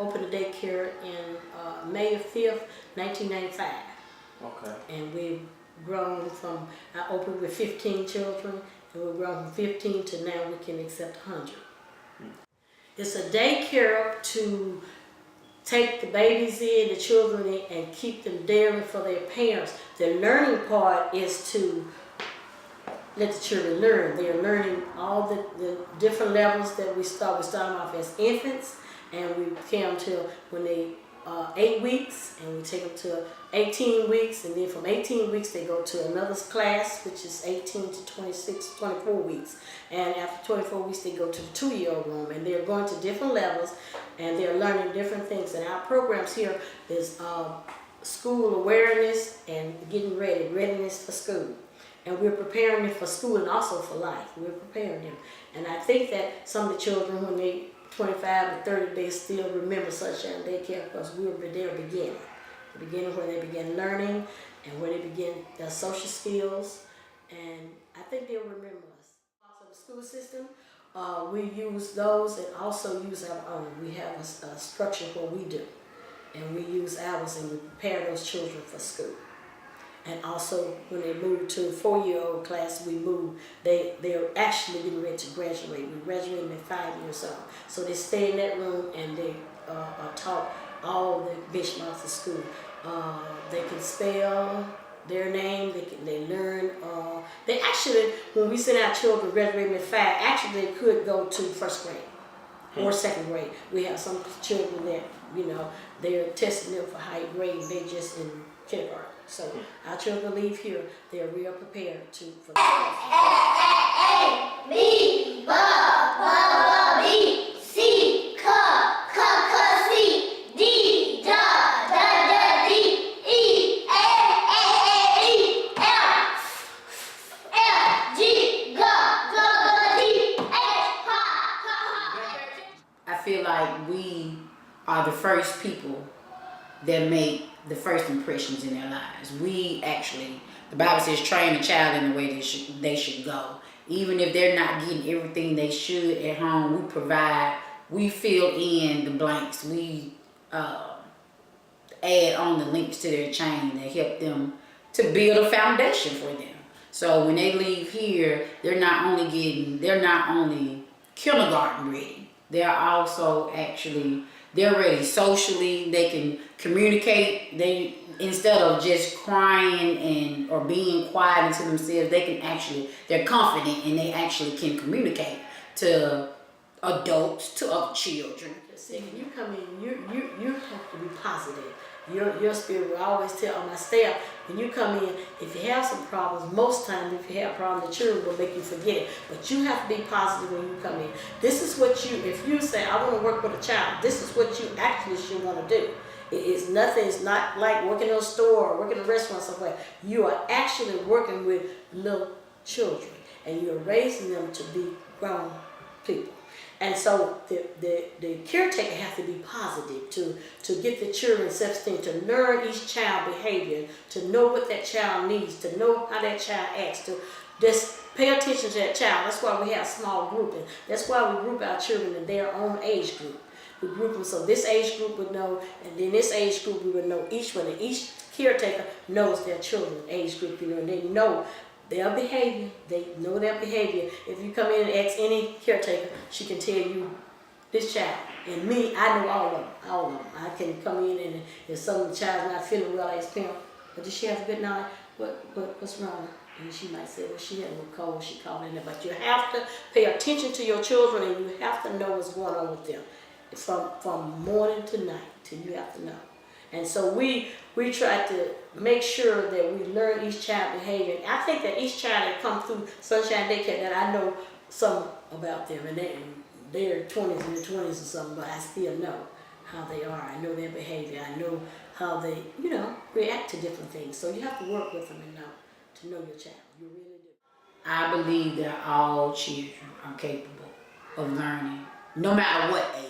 opened the daycare in May 5th, 1995. Okay. And we've grown from, I opened with 15 children, and we've grown from 15 to now we can accept 100. It's a daycare to take the babies in, the children in, and keep them there for their parents. The learning part is to let the children learn. They're learning all the different levels that we start. We start them off as infants, and we carry them till when they 8 weeks, and we take them to 18 weeks, and then from 18 weeks they go to another class, which is 18 to 26, 24 weeks. And after 24 weeks they go to the 2-year-old room, and they're going to different levels, and they're learning different things. And our programs here is school awareness and getting ready, readiness for school. And we're preparing them for school and also for life. We're preparing them. And I think that some of the children, when they 25 to 30, they still remember Sunshine Daycare because we were their beginning. The beginning where they began learning and where they began their social skills. And I think they'll remember us. Also the school system, we use those and also use our own. We have a structure where we do. And we use ours and we prepare those children for school. And also, when they move to 4-year-old class, we move. They're actually getting ready to graduate. We graduate them at 5 years old. So they stay in that room and they are taught all the benchmarks of school. They can spell their name. They learn. They actually, when we send our children graduating at 5, actually they could go to 1st grade or 2nd grade. We have some children that they're testing them for higher grade. They just in kindergarten. So our children leave here, they're real prepared for the class. A, B, B, B, C, C, C, D, D, D, E, E, F, G, G, D, H. I feel like we are the first people that make the first impressions in their lives. We actually, the Bible says, train a child in the way they should go. Even if they're not getting everything they should at home, we provide, we fill in the blanks. We add on the links to their chain that help them to build a foundation for them. So when they leave here, they're not only kindergarten ready, they're also actually, they're ready socially. They can communicate. They, instead of just crying or being quiet into themselves, they're confident and they actually can communicate to adults, to other children. See, when you come in, you have to be positive. Your spirit will always tell my staff, when you come in, if you have some problems, most times if you have problems, the children will make you forget it. But you have to be positive when you come in. This is what if you say, I want to work with a child, this is what you actually should want to do. It's nothing, it's not like working in a store or working in a restaurant somewhere. You are actually working with little children and you're raising them to be grown people. And so the caretaker has to be positive to get the children self-esteem, to learn each child behavior, to know what that child needs, to know how that child acts, to just pay attention to that child. That's why we have small grouping. That's why we group our children in their own age group. We group them so this age group would know, and then this age group we would know each one. And each caretaker knows their children's age group, and they know their behavior. They know their behavior. If you come in and ask any caretaker, she can tell you this child. And me, I know all of them. I can come in and if some child's not feeling well, I ask parent, but did she have a good night? What's wrong? And she might say, well, she had a little cold, she called in there. But you have to pay attention to your children and you have to know what's going on with them. From morning to night, you have to know. And so we try to make sure that we learn each child behavior. I think that each child that comes through Sunshine Daycare, that I know some about them, and they're 20s in their 20s or something, but I still know how they are. I know their behavior. I know how they, react to different things. So you have to work with them and know to know your child. You really do. I believe that all children are capable of learning, no matter what age.